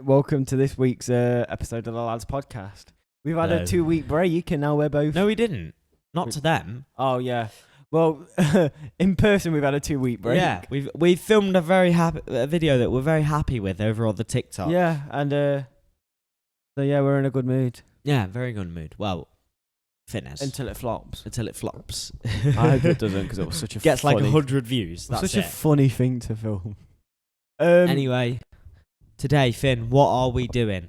welcome to this week's episode of the Lads Podcast. We've had a 2-week break and now we're both... No, we didn't. Not to them. Oh, yeah. Well, in person we've had a 2-week break. Yeah, we've filmed a video that we're very happy with over on the TikTok. Yeah, and so yeah, we're in a good mood. Yeah, very good mood. Well, fitness. Until it flops. Until it flops. I hope it doesn't because it was such a Gets like funny... 100 views. That's such it. a funny thing to film. Anyway, today, Finn, what are we doing?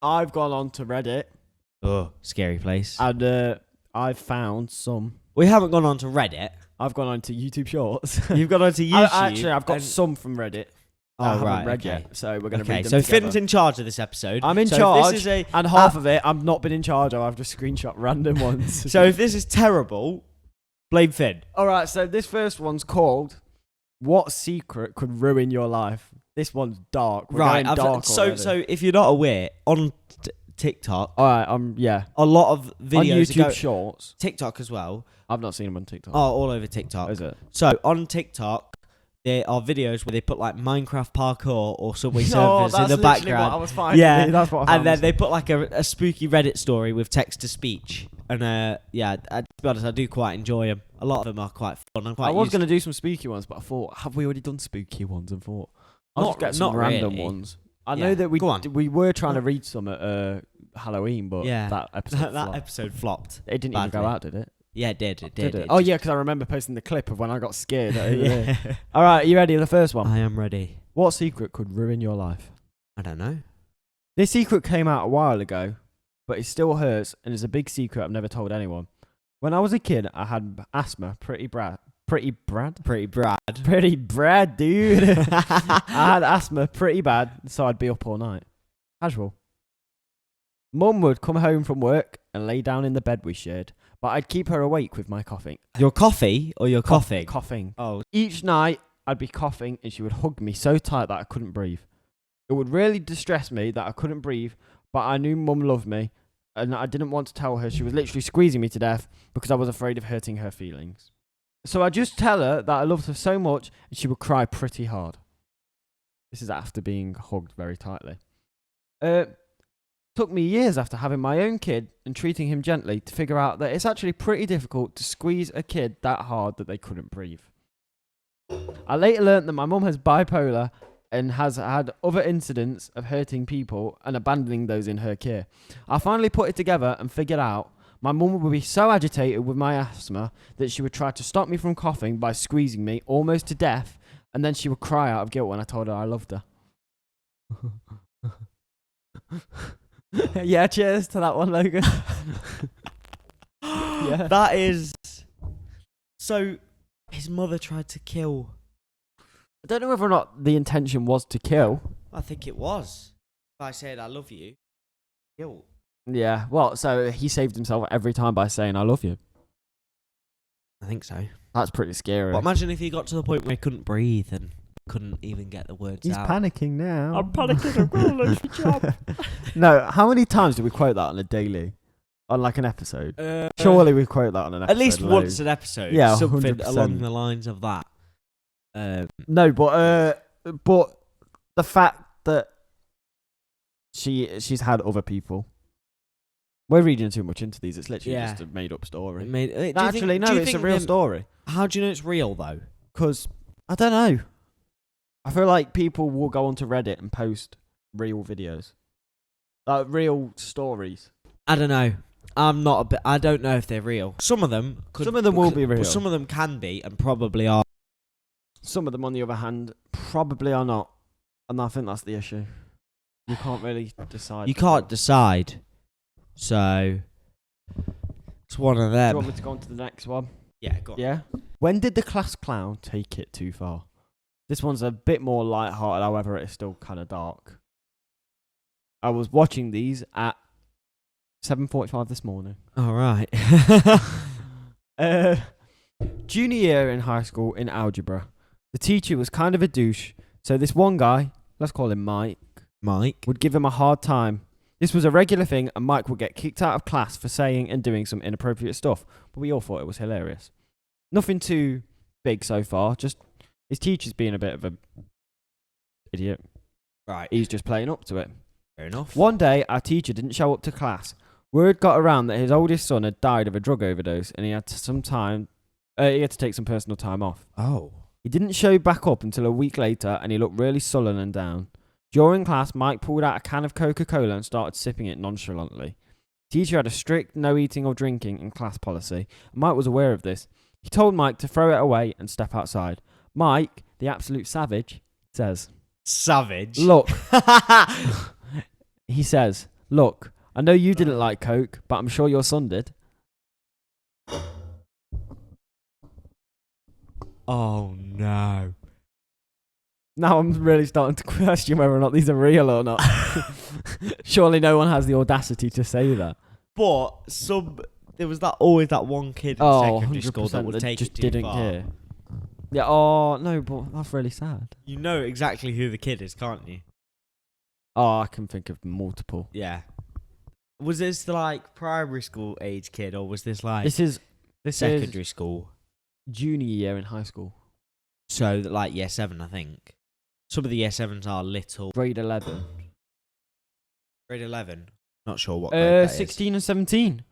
I've gone on to Reddit. Oh, scary place. And I've found some... We haven't gone on to Reddit. I've gone on to YouTube Shorts. You've gone on to YouTube. Actually, I've got some from Reddit. I haven't read yet, so we're going to read them so together. Finn's in charge of this episode. I'm in charge, and half of it I've not been in charge of. I've just screenshot random ones. So if this is terrible, blame Finn. All right, so this first one's called "What Secret Could Ruin Your Life?" This one's dark. We're going dark already. So if you're not aware, on TikTok, all right, yeah, a lot of videos on YouTube Shorts, TikTok as well. I've not seen them on TikTok. Oh, all over TikTok. Is it? So on TikTok, there are videos where they put like Minecraft parkour or Subway No, Surfers in the background. What I was finding. Yeah, that's what I found. And then they put like a spooky Reddit story with text to speech. And yeah, to be honest, I do quite enjoy them. A lot of them are quite fun. I was going to do some spooky ones, but I thought, have we already done spooky ones? And thought, I'll just get some random really. ones. I know that we were trying to read some at Halloween, but that episode episode flopped. It didn't even go out, did it? Yeah, it did. It did. Oh, yeah, because I remember posting the clip of when I got scared. Yeah. All right, are you ready? The first one. I am ready. What secret could ruin your life? I don't know. This secret came out a while ago, but it still hurts and is a big secret I've never told anyone. When I was a kid, I had asthma Pretty Brad, dude. I had asthma pretty bad, so I'd be up all night. Casual. Mum would come home from work and lay down in the bed we shared, but I'd keep her awake with my coughing. Your coffee or your coughing? Coughing. Oh. Each night, I'd be coughing and she would hug me so tight that I couldn't breathe. It would really distress me that I couldn't breathe, but I knew Mum loved me and I didn't want to tell her she was literally squeezing me to death because I was afraid of hurting her feelings. So I'd just tell her that I loved her so much and she would cry pretty hard. This is after being hugged very tightly. Took me years after having my own kid and treating him gently to figure out that it's actually pretty difficult to squeeze a kid that hard that they couldn't breathe. I later learnt that my mum has bipolar and has had other incidents of hurting people and abandoning those in her care. I finally put it together and figured out my mum would be so agitated with my asthma that she would try to stop me from coughing by squeezing me almost to death, and then she would cry out of guilt when I told her I loved her. Yeah, cheers to that one, Logan. Yeah. That is... So, his mother tried to kill... I don't know whether or not the intention was to kill. I think it was. If I said I love you, kill. Yeah, well, so he saved himself every time by saying I love you. I think so. That's pretty scary. But imagine if he got to the point where he couldn't breathe and couldn't even get the words out. He's panicking now. I'm panicking. I'm going to lose my job. No, how many times do we quote that on a daily? On like an episode? Surely we quote that on an episode. At least once an episode. Yeah, something 100%. along the lines of that. No, but the fact that she's had other people. We're reading too much into these. It's literally just a made up story. Actually, no, it's a real story. How do you know it's real though? Because I don't know. I feel like people will go onto Reddit and post real videos, real stories. I don't know. I don't know if they're real. Some of them will be real. Some of them can be and probably are. Some of them, on the other hand, probably are not. And I think that's the issue. You can't really decide. You can't decide. So, it's one of them. Do you want me to go on to the next one? Yeah, go on. Yeah? When did the class clown take it too far? This one's a bit more light-hearted, however, it's still kind of dark. I was watching these at 7:45 this morning. All right. Junior year in high school in algebra. The teacher was kind of a douche, so this one guy, let's call him Mike, would give him a hard time. This was a regular thing, and Mike would get kicked out of class for saying and doing some inappropriate stuff, but we all thought it was hilarious. Nothing too big so far, just his teacher's being a bit of a idiot. Right. He's just playing up to it. Fair enough. One day, our teacher didn't show up to class. Word got around that his oldest son had died of a drug overdose, and he had to take some personal time off. Oh. He didn't show back up until a week later, and he looked really sullen and down. During class, Mike pulled out a can of Coca-Cola and started sipping it nonchalantly. Teacher had a strict no eating or drinking in class policy, and Mike was aware of this. He told Mike to throw it away and step outside. Mike, the absolute savage, says, Savage. "Look," he says, "Look, I know you didn't like Coke, but I'm sure your son did." Oh no. Now I'm really starting to question whether or not these are real or not. Surely no one has the audacity to say that. But there was always that one kid in secondary school that 100% would take just it too didn't far. care. Yeah, oh, no, but that's really sad. You know exactly who the kid is, can't you? Oh, I can think of multiple. Yeah. Was this the like primary school age kid, or was this like This is secondary school? junior year in high school. So like year 7, I think. Some of the year 7s are little. Grade 11. Grade 11. Not sure what grade that is. 16 and 17.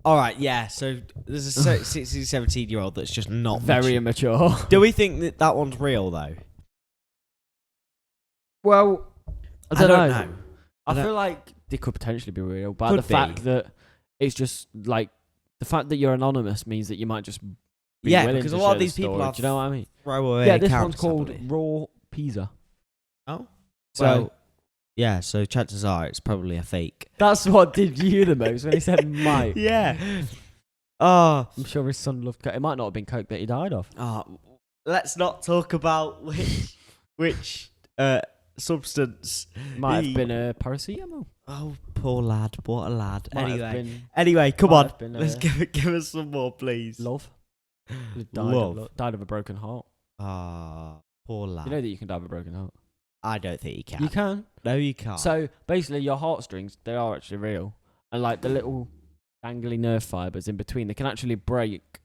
All right, yeah. So there's a 16, 17-year-old that's just not Very mature. immature. Do we think that one's real though? Well, I don't don't know. know. I I don't- feel like it could potentially be real, but Could the fact be. that it's just like the fact that you're anonymous means that you might just be Yeah, willing because to a lot share of the these people story. have Do you know what I mean? Throwaway Yeah, this one's accounts, I called believe. Raw Pizza. Oh. So Yeah, so chances are it's probably a fake. that's what did you the most when he said Mike. Yeah. Oh, I'm sure his son loved Coke. It might not have been Coke that he died of. let's not talk about which substance. Might He- have been a paracetamol. Oh, poor lad. What a lad. Might have Anyway, been come might on. have been, Let's give us some more, please. love. He Love. died of a broken heart. Ah, poor lad. You know that you can die of a broken heart. I don't think you can. You can. No, you can't. So basically, your heartstrings, they are actually real, and like the little dangly nerve fibers in between, they can actually break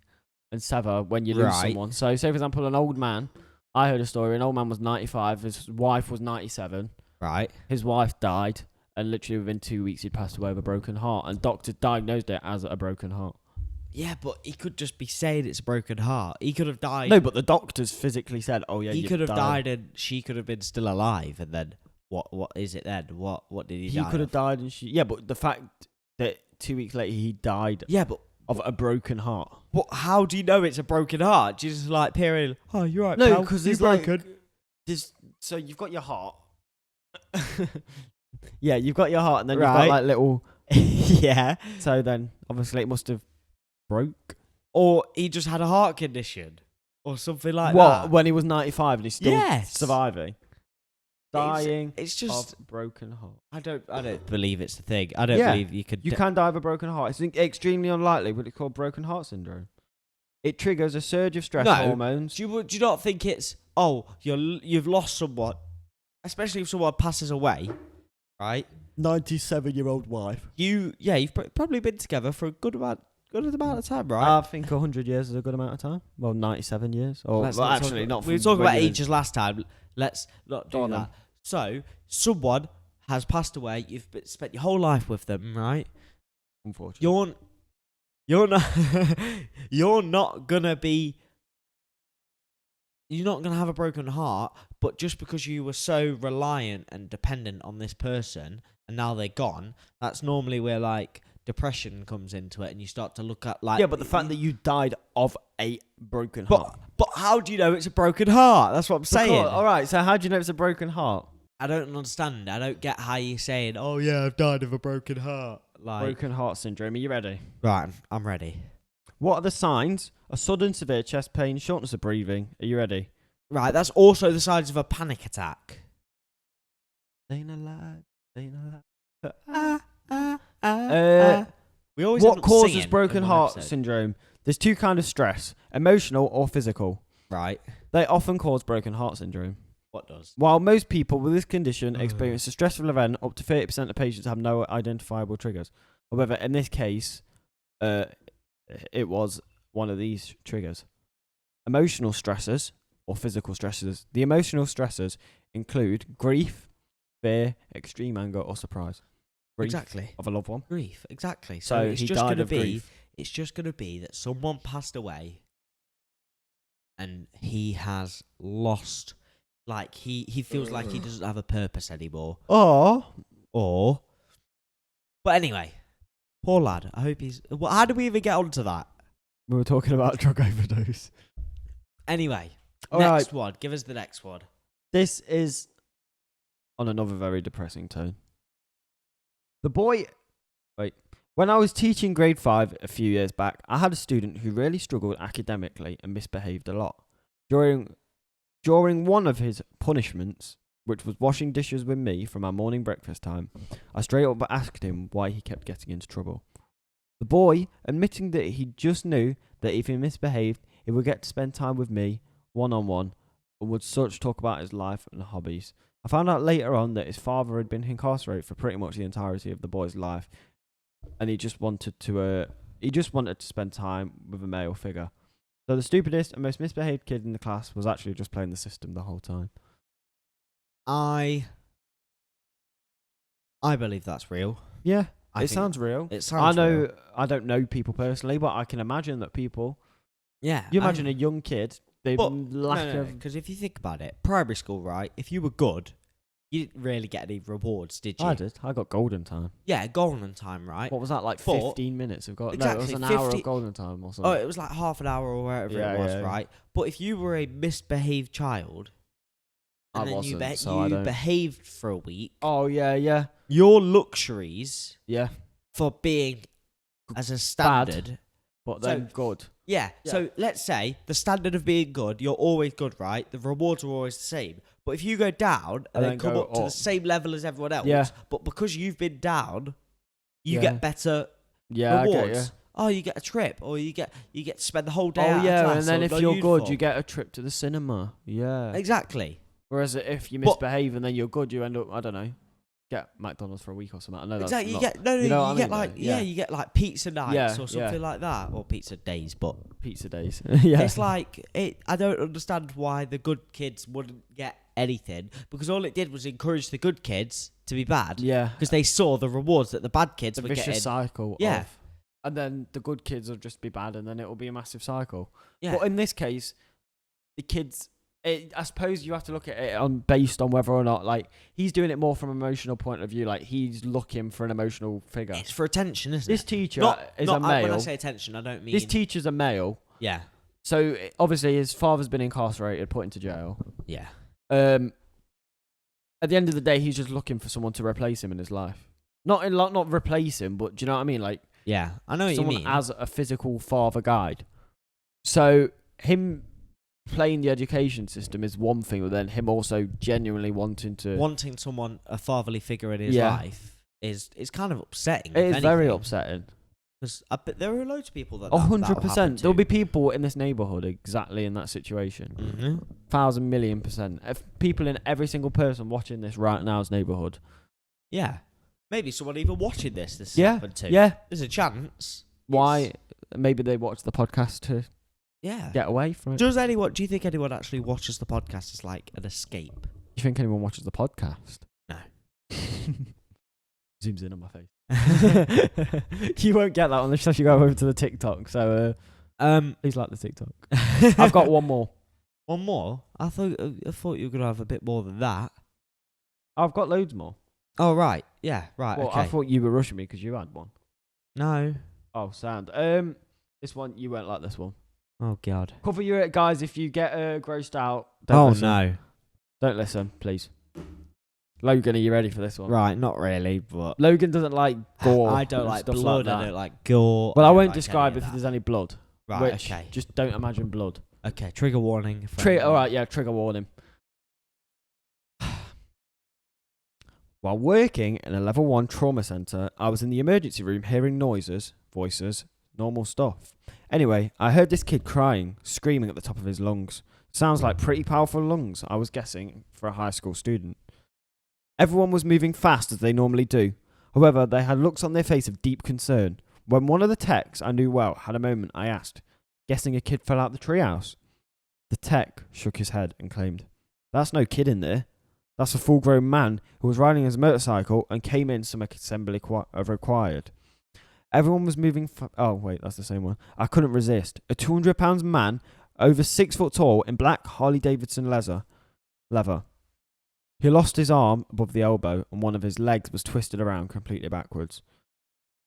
and sever when you lose Right. someone. So, say for example, an old man. I heard a story. An old man was 95. His wife was 97. right. His wife died, and literally within 2 weeks, he'd passed away of a broken heart. And doctors diagnosed it as a broken heart. Yeah, but he could just be saying it's a broken heart. He could have died. No, but the doctors physically said, "Oh yeah, he you've could have died and she could have been still alive. And then what is it then? What did he die? He could have of? died, and yeah, but the fact that 2 weeks later he died Yeah, but of a broken heart. how do you know it's a broken heart? Just like peering. Oh, you're right. No, pal. because You it's like broken. so you've got your heart. Yeah, you've got your heart, and then you've got Right. like little. Yeah. So then, obviously, it must have broke. Or he just had a heart condition or something like What that. when he was 95 and he's still Yes. surviving, dying It's just of broken heart. I don't believe it's the thing. I don't Yeah, believe you could. You can die of a broken heart. It's extremely unlikely, but it's called broken heart syndrome. It triggers a surge of stress No. hormones. Do you not think it's you've lost someone, especially if someone passes away, right? 97-year-old wife. You've probably been together for a good amount of time, right? I think 100 years is a good amount of time. Well, 97 years. Or Let's well, not actually, talk, not. we were from talking when about you were- ages last time. Let's not Go do on that. then. So someone has passed away. You've spent your whole life with them, right? Unfortunately. You're not you're not gonna be. You're not gonna have a broken heart, but just because you were so reliant and dependent on this person, and now they're gone, that's normally where like depression comes into it, and you start to look at like Yeah, but the fact that you died of a broken heart. but how do you know it's a broken heart? That's what I'm saying. All right. So how do you know it's a broken heart? I don't understand. I don't get how you're saying, "Oh yeah, I've died of a broken heart." Like, Broken heart syndrome. Are you ready? right, I'm ready. What are the signs? A sudden severe chest pain, shortness of breathing. Are you ready? Right, that's also the signs of a panic attack. Staying alive. Staying alive. We always What end up causes singing broken in one heart episode. syndrome? There's two kinds of stress: emotional or physical. Right. They often cause broken heart syndrome. What does? While most people with this condition Ugh. experience a stressful event, up to 30% of patients have no identifiable triggers. However, in this case, it was one of these triggers. Emotional stressors or physical stressors. The emotional stressors include grief, fear, extreme anger, or surprise. Grief Exactly. of a loved one. Grief. Exactly. So it's he just died gonna of be. grief. It's just gonna be that someone passed away, and he has lost. Like he feels like he doesn't have a purpose anymore. Oh, But anyway, poor lad. I hope he's. Well, how did we even get onto that? we were talking about drug overdose. Anyway, All next one. Give us the next one. This is on another very depressing tone. The boy. Wait. When I was teaching grade 5 a few years back, I had a student who really struggled academically and misbehaved a lot. During one of his punishments, which was washing dishes with me from our morning breakfast time, I straight up asked him why he kept getting into trouble. The boy, admitting that he just knew that if he misbehaved, he would get to spend time with me, one-on-one, and would such talk about his life and hobbies. I found out later on that his father had been incarcerated for pretty much the entirety of the boy's life, and he just wanted to spend time with a male figure. So the stupidest and most misbehaved kid in the class was actually just playing the system the whole time. I believe that's real. Yeah, I it think sounds real. It sounds. Real. I don't know people personally, but I can imagine that people. Yeah. You imagine a young kid, they But- lack of. Because if you think about it, primary school, right? If you were good, you didn't really get any rewards, did you? I did. I got golden time. Yeah, golden time, right? What was that, like But- 15 minutes of golden? Exactly, No, it was an hour 50 of golden time or Oh, something. it was like half an hour or whatever Yeah, it was, yeah, yeah. right? But if you were a misbehaved child, and I then you, wasn't, so I don't. behaved for a week, Oh, yeah. your luxuries Yeah. for being as a standard. But So- then good. Yeah. Yeah. So let's say the standard of being good, you're always good, right? The rewards are always the same. But if you go down and then come go up to the up. same level as everyone else, Yeah. but because you've been down, you Yeah. get better Yeah, I rewards. get you. Oh, you get a trip, or you get to spend the whole day. Oh, out of yeah, class and then or if no you're good, uniform. you get a trip to the cinema. Yeah. Exactly. Whereas if you But- misbehave and then you're good, you end up, I don't know, get McDonald's for a week or something. I know that's Exactly. You not get no, you know what I you get mean, like though? yeah, Yeah. you get like pizza nights Yeah, or something like that, or pizza days. But pizza days. Yeah. it's like I don't understand why the good kids wouldn't get anything, because all it did was encourage the good kids to be bad, Yeah. because they saw the rewards that the bad kids The were vicious getting. cycle. Yeah. Of, and then the good kids will just be bad, and then it will be a massive cycle. Yeah. But in this case, the kids. I suppose you have to look at it based on whether or not, like, he's doing it more from an emotional point of view. Like, he's looking for an emotional figure. It's for attention, isn't This it? teacher is not, a male. When I say attention, I don't mean. This teacher's a male. Yeah. So obviously his father's been incarcerated, put into jail. Yeah. At the end of the day, he's just looking for someone to replace him in his life. Not replace him, but do you know what I mean? Like, Yeah. I know what you someone mean. as a physical father guide. So him playing the education system is one thing, but then him also genuinely wanting to. Wanting someone, a fatherly figure in his Yeah. life, is kind of upsetting. It if is very anything. upsetting. Because I bet there are loads of people that. 100%. There'll be people in this neighbourhood exactly in that situation. Mm-hmm. 1,000,000,000%. If people in every single person watching this right now's neighbourhood. Yeah. Maybe someone even watching this Yeah. happened to. Yeah. There's a chance. Why? Maybe they watch the podcast to Yeah. get away from it. Do you think anyone actually watches the podcast as like an escape? You think anyone watches the podcast? No. Zooms in on my face. You won't get that unless you go over to the TikTok. So please like the TikTok. I've got one more. one more. I thought you were gonna have a bit more than that. I've got loads more. Oh right, yeah, right. Well, okay. I thought you were rushing me because you had one. No. Oh, sound. This one you won't like this one. Oh god. Cover your ear, guys. If you get grossed out, listen. no. Don't listen, please. Logan, are you ready for this one? Right, not really, but Logan doesn't like gore. I don't and like stuff blood. Like I that. don't like gore. Well, I don't won't like describe any if of there's that. any blood. Right. Which, Okay. just don't imagine blood. Okay. Trigger warning. All right, yeah, trigger warning. While working in a level 1 trauma centre, I was in the emergency room hearing noises, voices, normal stuff. Anyway, I heard this kid crying, screaming at the top of his lungs. Sounds like pretty powerful lungs, I was guessing, for a high school student. Everyone was moving fast as they normally do. However, they had looks on their face of deep concern. When one of the techs I knew well had a moment, I asked, "Guessing a kid fell out the treehouse?" The tech shook his head and claimed, "That's no kid in there. That's a full-grown man who was riding his motorcycle and came in some assembly required. Everyone was moving. Oh wait, that's the same one. I couldn't resist. A 200-pound man, over 6 foot tall, in black Harley Davidson leather. He lost his arm above the elbow, and one of his legs was twisted around completely backwards.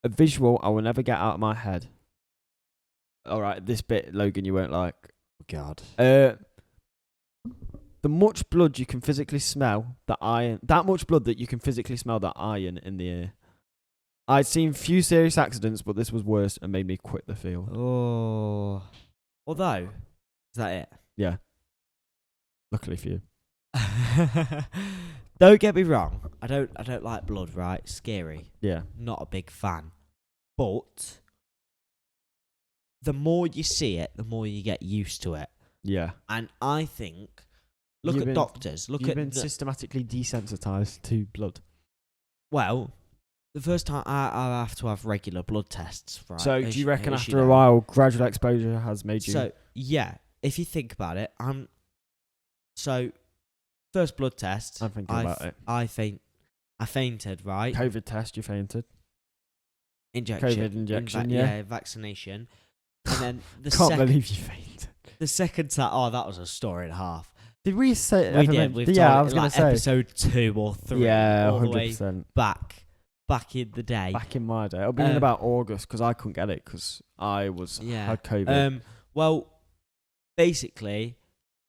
A visual I will never get out of my head. All right, this bit, Logan, you won't like. God. The much blood you can physically smell the iron. That much blood that you can physically smell the iron in the air. I'd seen few serious accidents, but this was worse and made me quit the field. Oh. Although, is that it? Yeah. Luckily for you. Don't get me wrong. I don't like blood, right? Scary. Yeah. Not a big fan. But the more you see it, the more you get used to it. Yeah. And I think, look You've at been- doctors. Look You've at been systematically desensitized to blood. well, the first time I have to have regular blood tests. Right? So, do you reckon as after a know. while, gradual exposure has made you? So yeah, if you think about it, first blood test. I'm thinking about it. I fainted, right? COVID test, you fainted. Injection. COVID injection, yeah. Vaccination. And then Can't believe you fainted. the second time. Oh, that was a story and a half. Did we say? We did. We've yeah, told I it was in, going like to say. episode 2 or 3. Yeah, all the way 100%. back in the day. Back in my day, it'll be in about August because I couldn't get it because I had COVID. Well, basically,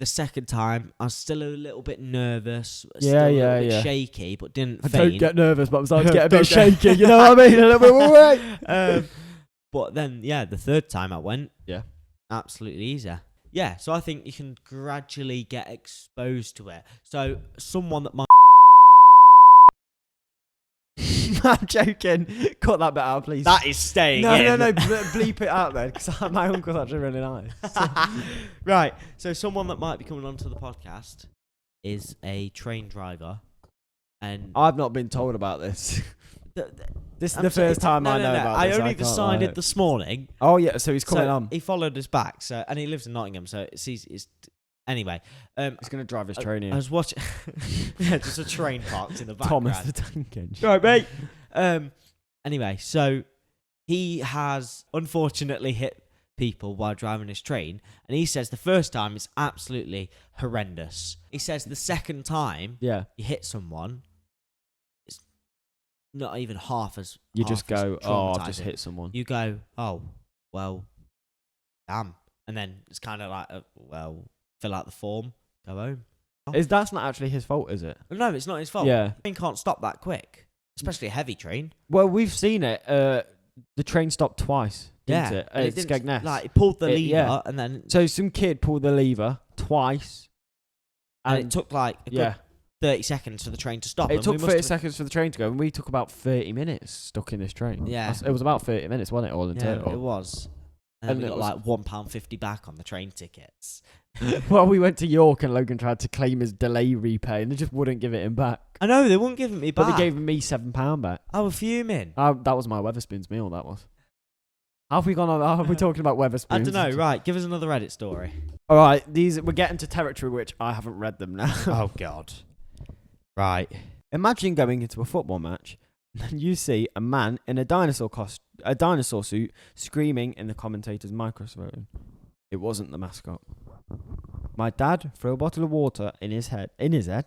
the second time I was still a little bit nervous, still a little bit shaky, but didn't I faint. don't get nervous, but I'm starting to get a bit Don't shaky. You know what I mean? A little bit. Right. But then, the third time I went, Yeah. absolutely easy. Yeah, so I think you can gradually get exposed to it. So someone that might. I'm joking. Cut that bit out, please. That is staying no, in. no, bleep it out then, because my uncle's actually really nice. Right, so someone that might be coming onto the podcast is a train driver, and I've not been told about this. This is I'm the sorry, first time I know no. about I this. only can't decided lie. this morning. Oh yeah, so he's coming So on. he followed us back. So and he lives in Nottingham. So it's anyway. He's gonna drive his train I here. was watching. Yeah, just a train parked in the background. Thomas the Tank Engine. Right, mate. Anyway, so he has unfortunately hit people while driving his train, and he says the first time is absolutely horrendous. He says the second time Yeah. you hit someone, it's not even half as. You half just as go, oh, I've just traumatising. hit someone. You go, oh, well, damn, and then it's kind of like, well, fill out the form, go home. That's not actually his fault, is it? No, it's not his fault. Yeah. Train can't stop that quick, especially a heavy train. Well, we've seen it. The train stopped twice, didn't it? and At didn't- Skegness. Like, it pulled the It- lever, yeah. and then So some kid pulled the lever twice. and it took like a yeah. good 30 seconds for the train to stop. It and took we must 30 have- seconds for the train to go, and we took about 30 minutes stuck in this train. Yeah. It was about 30 minutes, wasn't it, all in Yeah, total? it was. And, And we it got was- like £1.50 back on the train tickets. Well, we went to York, and Logan tried to claim his delay repay, and they just wouldn't give it him back. I know, they wouldn't give it me But back. they gave me £7 back. I was fuming. That was my Weatherspoons meal, that was. How have we gone on? How have we talking about Weatherspoons? I don't know. Right, give us another Reddit story. All right, we're getting to territory which I haven't read them now. Oh, God. Right. Imagine going into a football match and you see a man in a dinosaur suit screaming in the commentator's microphone. It wasn't the mascot. My dad threw a bottle of water on his head, On his head.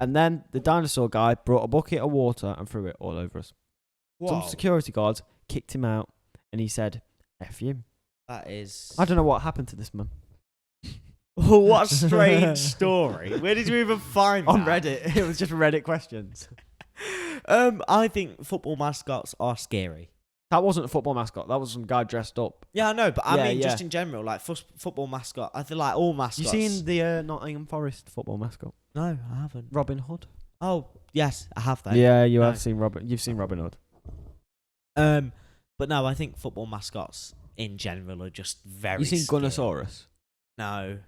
and then the dinosaur guy brought a bucket of water and threw it all over us. Some security guards kicked him out, and he said, "F you." That is. I don't know what happened to this man. What a strange story. Where did you even find On that? Reddit. It was just Reddit questions. I think football mascots are scary. That wasn't a football mascot. That was some guy dressed up. Yeah, I know, but I Yeah, mean, yeah. just in general, like football mascot. I feel like all mascots. You seen the Nottingham Forest football mascot? No, I haven't. Robin Hood. Oh, yes, I have that. Yeah, you No. have seen Robin. You've seen Robin Hood. But no, I think football mascots in general are just very. You seen scary. Gunnosaurus? No.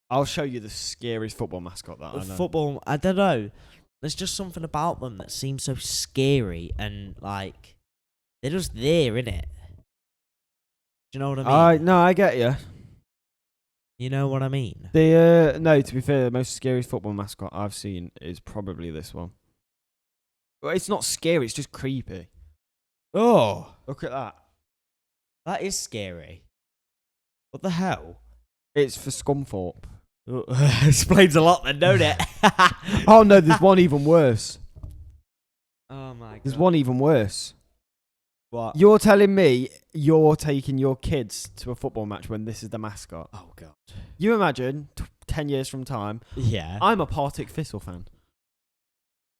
I'll show you the scariest football mascot that I know. Football, I don't know. There's just something about them that seems so scary and like they're just there, innit? Do you know what I mean? No, I get you. You know what I mean? The no, to be fair, the most scariest football mascot I've seen is probably this one. Well, it's not scary, it's just creepy. Oh, Look at that. that is scary. What the hell? It's for Scunthorpe. Explains a lot then, don't it? Oh no, there's one even worse. Oh my god. There's one even worse. What? You're telling me you're taking your kids to a football match when this is the mascot? Oh god. You imagine 10 years from time, Yeah. I'm a Partick Thistle fan.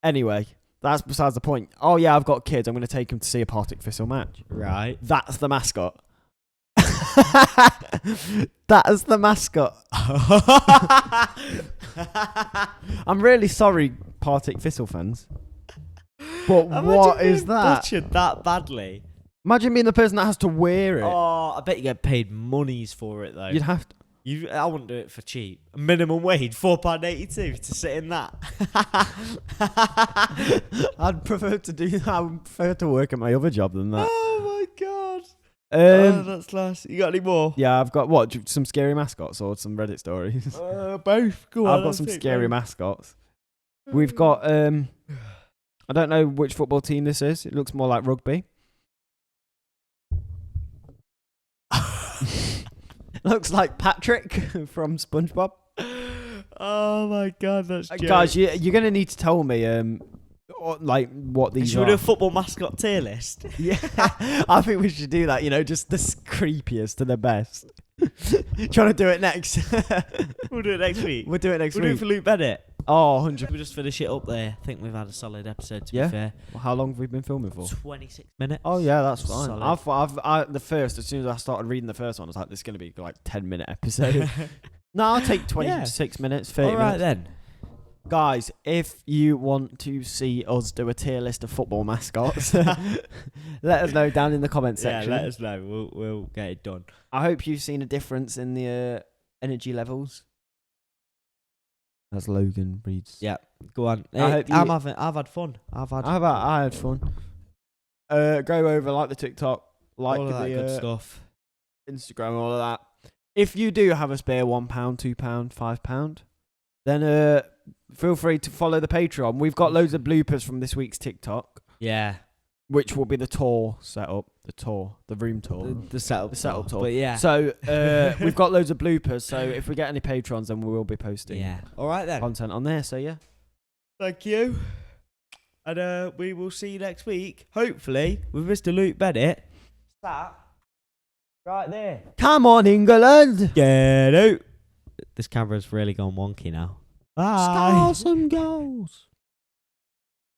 Anyway, that's besides the point. Oh yeah, I've got kids. I'm going to take them to see a Partick Thistle match. Right. That's the mascot. That's the mascot. I'm really sorry, Partick Thistle fans. But what is that? Butchered that badly. Imagine being the person that has to wear it. Oh, I bet you get paid monies for it though. You'd have to. I wouldn't do it for cheap. Minimum wage, £4.82 to sit in that. I'd prefer to do. I would prefer to work at my other job than that. Oh my god. That's class. You got any more? Yeah, I've got what? Some scary mascots or some Reddit stories? Both. Go on. I've got some scary mascots. We've got I don't know which football team this is. It looks more like rugby. Looks like Patrick from SpongeBob. Oh my god, that's Guys, you're gonna need to tell me like what these should we are. do a football mascot tier list? Yeah, I think we should do that. You know, just the creepiest to the best. Trying to do it next. We'll do it next week. We'll do it next We'll do week. it for Luke Bennett. Oh, 100. We'll just finish it up there. I think we've had a solid episode, to Yeah? be fair. Well, how long have we been filming for? 26 minutes. Oh yeah, that's fine. Solid. As soon as I started reading the first one, I was like, this is gonna be like 10-minute episode. No, I'll take 26 minutes, 30 All right minutes. then. Guys, if you want to see us do a tier list of football mascots, let us know down in the comment section. Yeah, let us know. We'll get it done. I hope you've seen a difference in the energy levels. As Logan reads. Yeah, go on. I hope I've had fun. I had fun. Go over, like the TikTok, like all of that the good stuff. Instagram, all of that. If you do have a spare £1, £2, £5, then feel free to follow the Patreon. We've got loads of bloopers from this week's TikTok, Yeah, which will be the tour setup, the room tour, the setup, tour. But yeah, So we've got loads of bloopers. So if we get any patrons, then we will be posting yeah. All right then. content on there. So yeah, Thank you. And we will see you next week, hopefully, with Mr. Luke Bennett. Sat right there. come on, England. Get out. This camera's really gone wonky now. Bye. Score some goals.